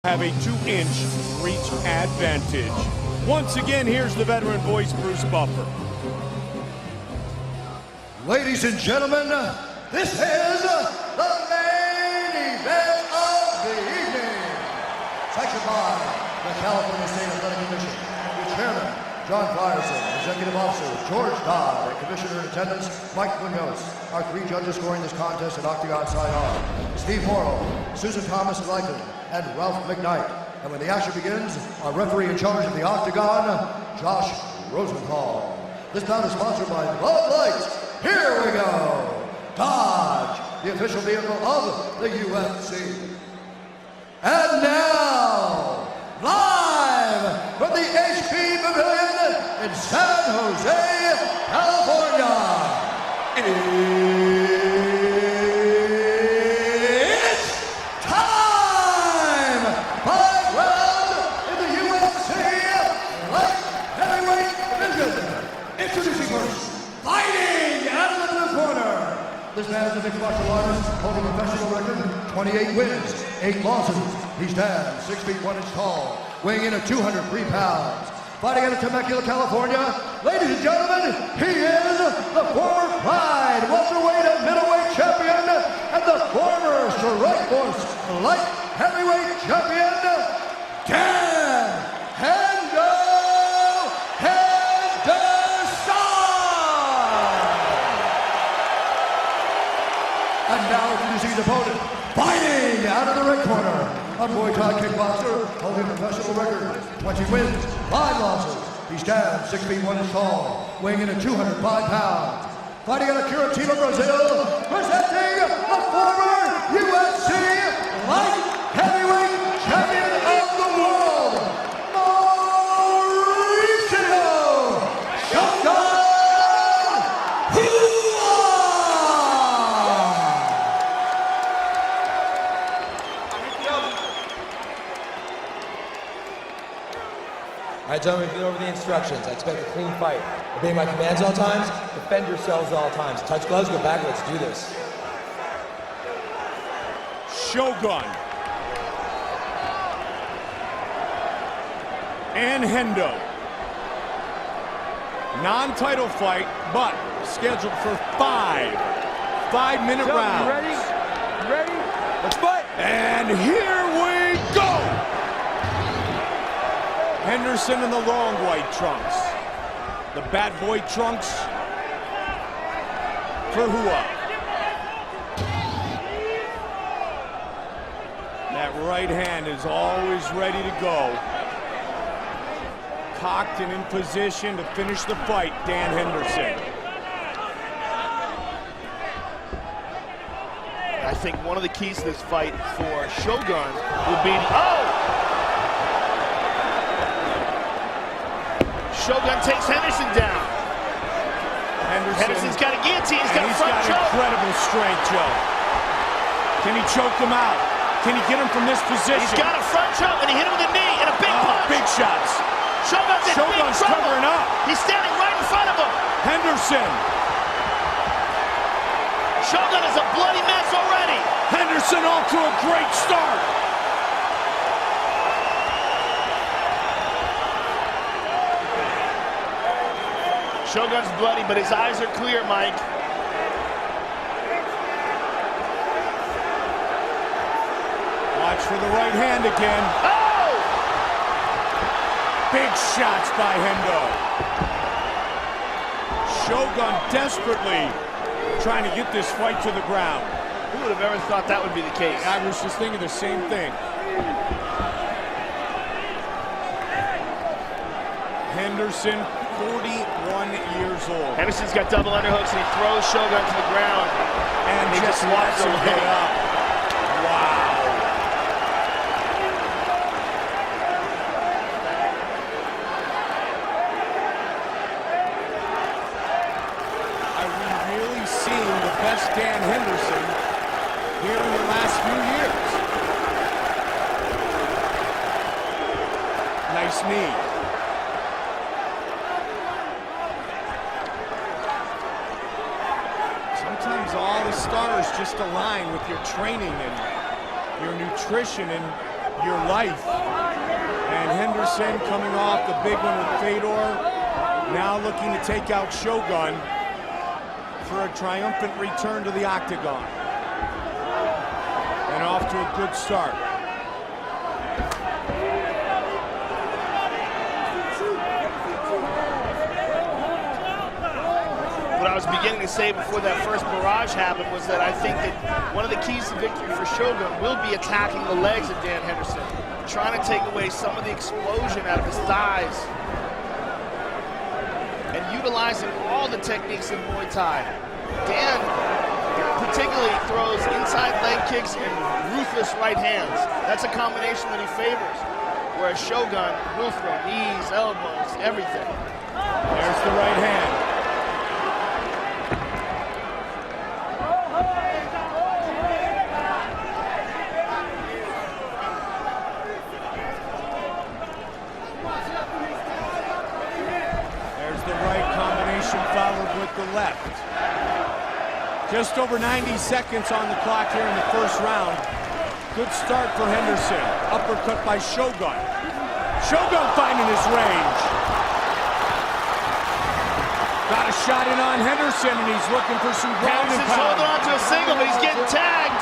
have a 2-inch reach advantage. Once again, here's the veteran voice, Bruce Buffer. Ladies and gentlemen, this is the main event of the evening. Sanctioned by the California State Athletic Commission, the Chairman, John Frierson, Executive Officer, George Dodd, and Commissioner in attendance, Mike Munoz. Our 3 judges scoring this contest at Octagon side are Steve Morrow, Susan Thomas Lycan, and Ralph McKnight. And when the action begins, our referee in charge of the Octagon, Josh Rosenthal. This bout is sponsored by Bud Light. Here we go. Dodge, the official vehicle of the UFC. And now, live from the HP Pavilion in San Jose, California, it's time! 5 rounds in the UFC light heavyweight division. Introducing first, fighting out of the blue corner. This man is a mixed martial artist holding a professional record, 28 wins, 8 losses. He stands 6 feet 1 inch tall, weighing in at 203 pounds. Fighting out of Temecula, California, ladies and gentlemen, he is the former Pride welterweight and middleweight champion and the former Strikeforce light heavyweight champion, Dan Hendo123. And now introducing his opponent, fighting out of the red corner, a Muay Thai kickboxer holding a professional record, 20 wins, 5 losses. He stands 6 feet 1 inch tall, weighing in at 205 pounds. Fighting out of Curitiba, Brazil, presenting the former UFC light heavyweight champion of the world, Mauricio Shogun. All right, gentlemen, we've been over the instructions. I expect a clean fight. Obey my commands at all times. Defend yourselves at all times. Touch gloves, go back. Let's do this. Shogun and Hendo. Non-title fight, but scheduled for 5-minute rounds. You ready? You ready? Let's fight! And here we go! Henderson in the long white trunks. The bad boy trunks for Hua. That right hand is always ready to go. Cocked and in position to finish the fight, Dan Henderson. I think one of the keys to this fight for Shogun would be, oh! Shogun takes Henderson down. Henderson's got a guillotine, he's got a front choke. Incredible strength, Joe. Can he choke him out? Can he get him from this position? He's got a front choke and he hit him with a knee and a big punch. Big shots. Shogun's in big trouble. Covering up. He's standing right in front of him. Henderson. Shogun is a bloody mess already. Henderson off to a great start. Shogun's bloody, but his eyes are clear, Mike. Watch for the right hand again. Oh! Big shots by Hendo. Shogun desperately trying to get this fight to the ground. Who would have ever thought that would be the case? I was just thinking the same thing. Henderson, 41 years old. Henderson's got double underhooks and he throws Shogun to the ground. And he just walks him away. Up. Wow. Are we really seeing the best Dan Henderson here in the last few years? Nice knee. Sometimes all the stars just align with your training and your nutrition, and your life. And Henderson coming off the big one with Fedor. Now looking to take out Shogun for a triumphant return to the octagon. And off to a good start. What I was beginning to say before that first barrage happened was that I think that one of the keys to victory for Shogun will be attacking the legs of Dan Henderson, trying to take away some of the explosion out of his thighs, and utilizing all the techniques in Muay Thai. Dan particularly throws inside leg kicks and ruthless right hands. That's a combination that he favors, whereas Shogun will throw knees, elbows, everything. There's the right hand. Followed with the left. Just over 90 seconds on the clock here in the first round. Good start for Henderson. Uppercut by Shogun. Shogun finding his range. Got a shot in on Henderson, and he's looking for some ground and pound. Holding on to a single, but he's getting tagged.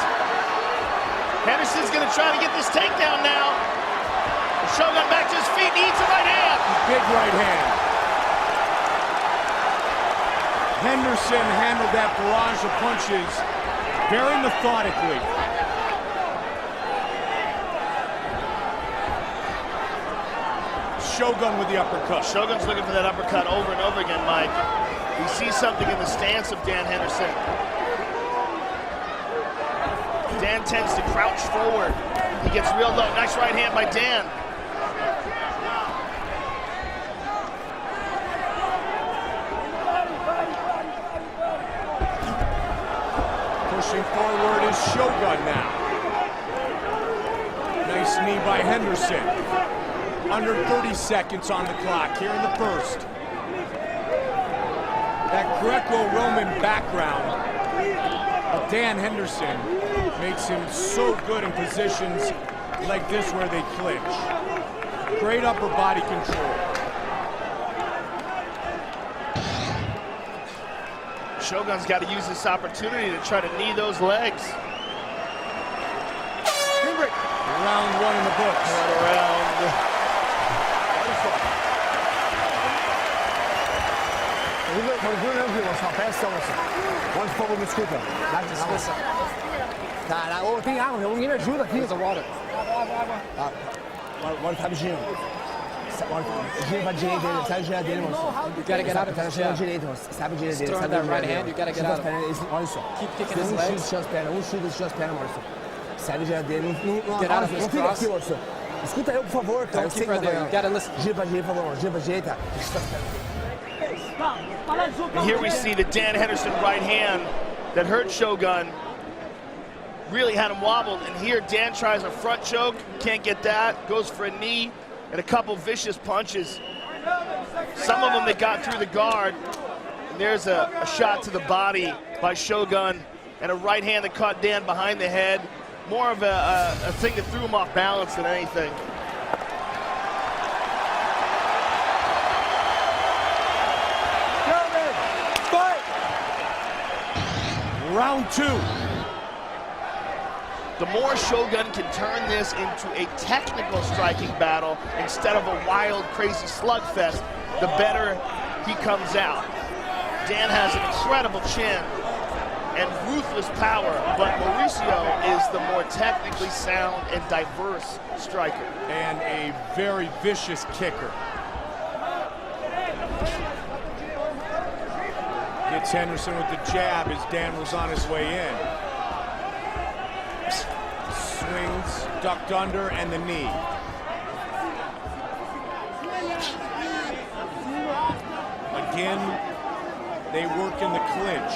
Henderson's going to try to get this takedown now. Shogun back to his feet, needs a right hand. Big right hand. Henderson handled that barrage of punches very methodically. Shogun with the uppercut. Shogun's looking for that uppercut over and over again, Mike. He sees something in the stance of Dan Henderson. Dan tends to crouch forward. He gets real low. Nice right hand by Dan. Pushing forward is Shogun now. Nice knee by Henderson. Under 30 seconds on the clock here in the first. That Greco-Roman background of Dan Henderson makes him so good in positions like this where they clinch. Great upper body control. Shogun's got to use this opportunity to try to knee those legs. Round one in the books. What a round. Gira pra direita dele, sai de direita dele, moço. You gotta get out of his jab. Direita, moço. Sabe direita dele, Throwing sabe that direita right dele. hand, you gotta get out of it. Olha só. Keep kicking his legs. Chute as pernas, chute as pernas, moço. Sai da direita dele, não Get out of his fica cross. aqui, moço. Escuta eu, por favor, cara. Don't keep right there, you gotta listen. Gira pra direita, por favor, gira pra direita. And here we see the Dan Henderson right hand that hurt Shogun. Really had him wobbled, and here Dan tries a front choke, can't get that, goes for a knee, and a couple vicious punches. Some of them that got through the guard, and there's a shot to the body by Shogun, and a right hand that caught Dan behind the head. More of a thing that threw him off balance than anything. Round two. The more Shogun can turn this into a technical striking battle instead of a wild, crazy slugfest, the better he comes out. Dan has an incredible chin and ruthless power, but Mauricio is the more technically sound and diverse striker. And a very vicious kicker. Gets Henderson with the jab as Dan was on his way in. Swings, ducked under, and the knee. Again, they work in the clinch.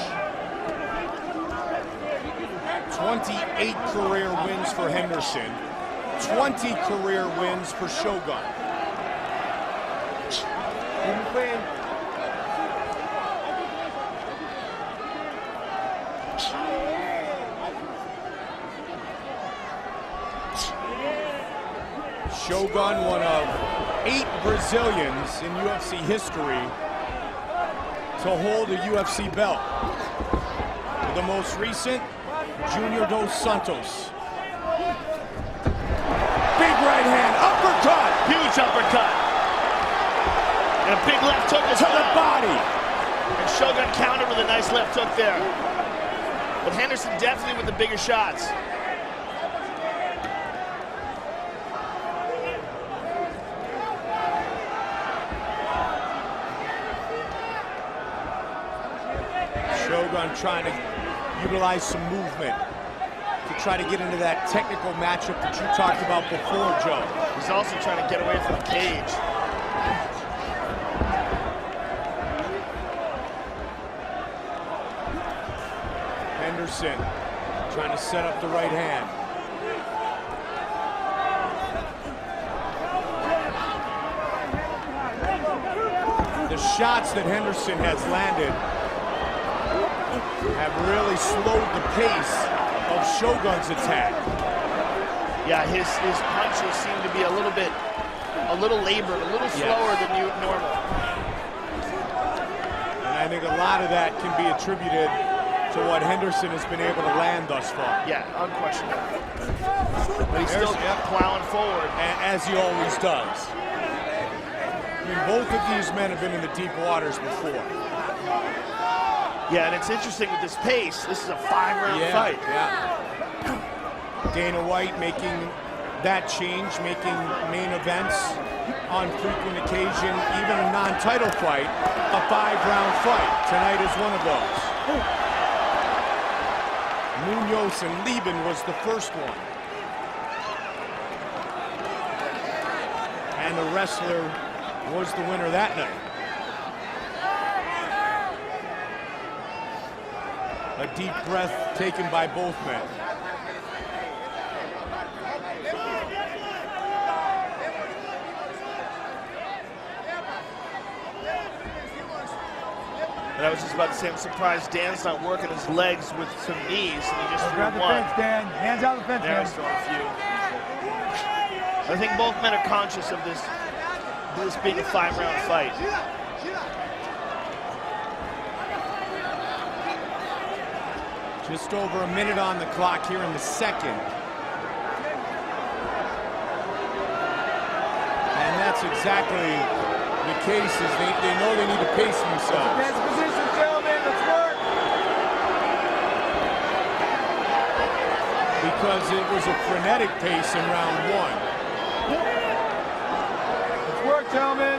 28 career wins for Henderson. 20 career wins for Shogun. Shogun, one of 8 Brazilians in UFC history to hold a UFC belt. The most recent, Junior dos Santos. Big right hand, uppercut! Huge uppercut. And a big left hook To the body. And Shogun countered with a nice left hook there. But Henderson definitely with the bigger shots. Shogun trying to utilize some movement to try to get into that technical matchup that you talked about before, Joe. He's also trying to get away from the cage. Henderson trying to set up the right hand. The shots that Henderson has landed have really slowed the pace of Shogun's attack. Yeah, his punches seem to be a little labored, a little slower than normal. And I think a lot of that can be attributed to what Henderson has been able to land thus far. Yeah, unquestionable. But he's still plowing forward. As he always does. I mean, both of these men have been in the deep waters before. Yeah, and it's interesting with this pace. This is a 5-round fight. Yeah. Dana White making that change, making main events on frequent occasion, even a non-title fight, a 5-round fight. Tonight is one of those. Munoz and Lieben was the first one. And the wrestler was the winner that night. A deep breath taken by both men. And I was just about to say, I'm surprised Dan's not working his legs with some knees, and he just threw Grab the one. fence, Dan. Hands out the fence, There's man. throwing a few. I think both men are conscious of this being a 5-round fight. Just over a minute on the clock here in the second. And that's exactly the case, is they know they need to pace themselves. Dance position, gentlemen. Let's work. Because it was a frenetic pace in round 1. Let's work, gentlemen.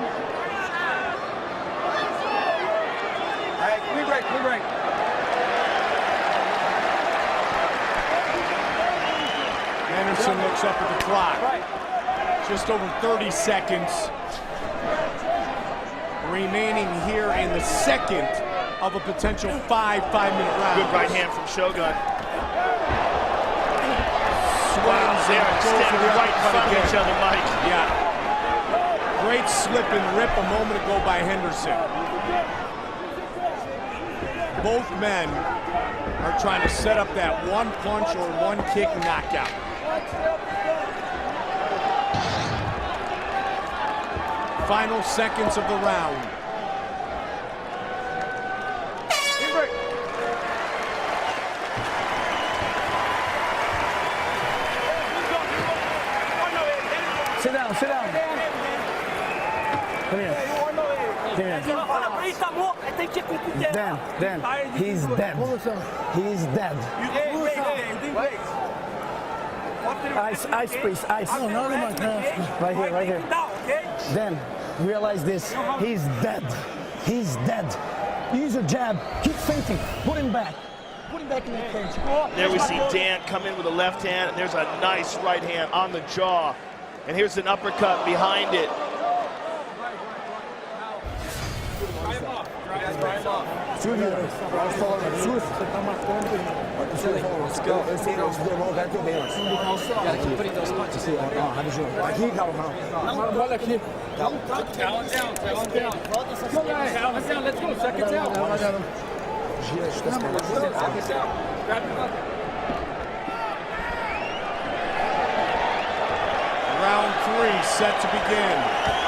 All right, clean break, clean break. Henderson looks up at the clock. Just over 30 seconds remaining here in the second of a potential 5-minute round. Good right hand from Shogun. Swings They're and goes standing to the right in front of uppercut each again. other, Mike. Yeah. Great slip and rip a moment ago by Henderson. Both men are trying to set up that one punch or one kick knockout. Final seconds of the round. Sit down, sit down. Come here. Come here. Dan, he's dead. He's dead. Ice, please, ice. Right here, right here. Dan, realize this. He's dead. He's dead. Use your jab. Keep fainting. Put him back. Put him back in the cage. There we see Dan come in with a left hand, and there's a nice right hand on the jaw. And here's an uppercut behind it. Let's go. Gotta keep putting those punches in. Aqui, calma. Olha aqui. Talent down. Talent down. Let's go. Seconds out. Grab him up. Round 3 set to begin.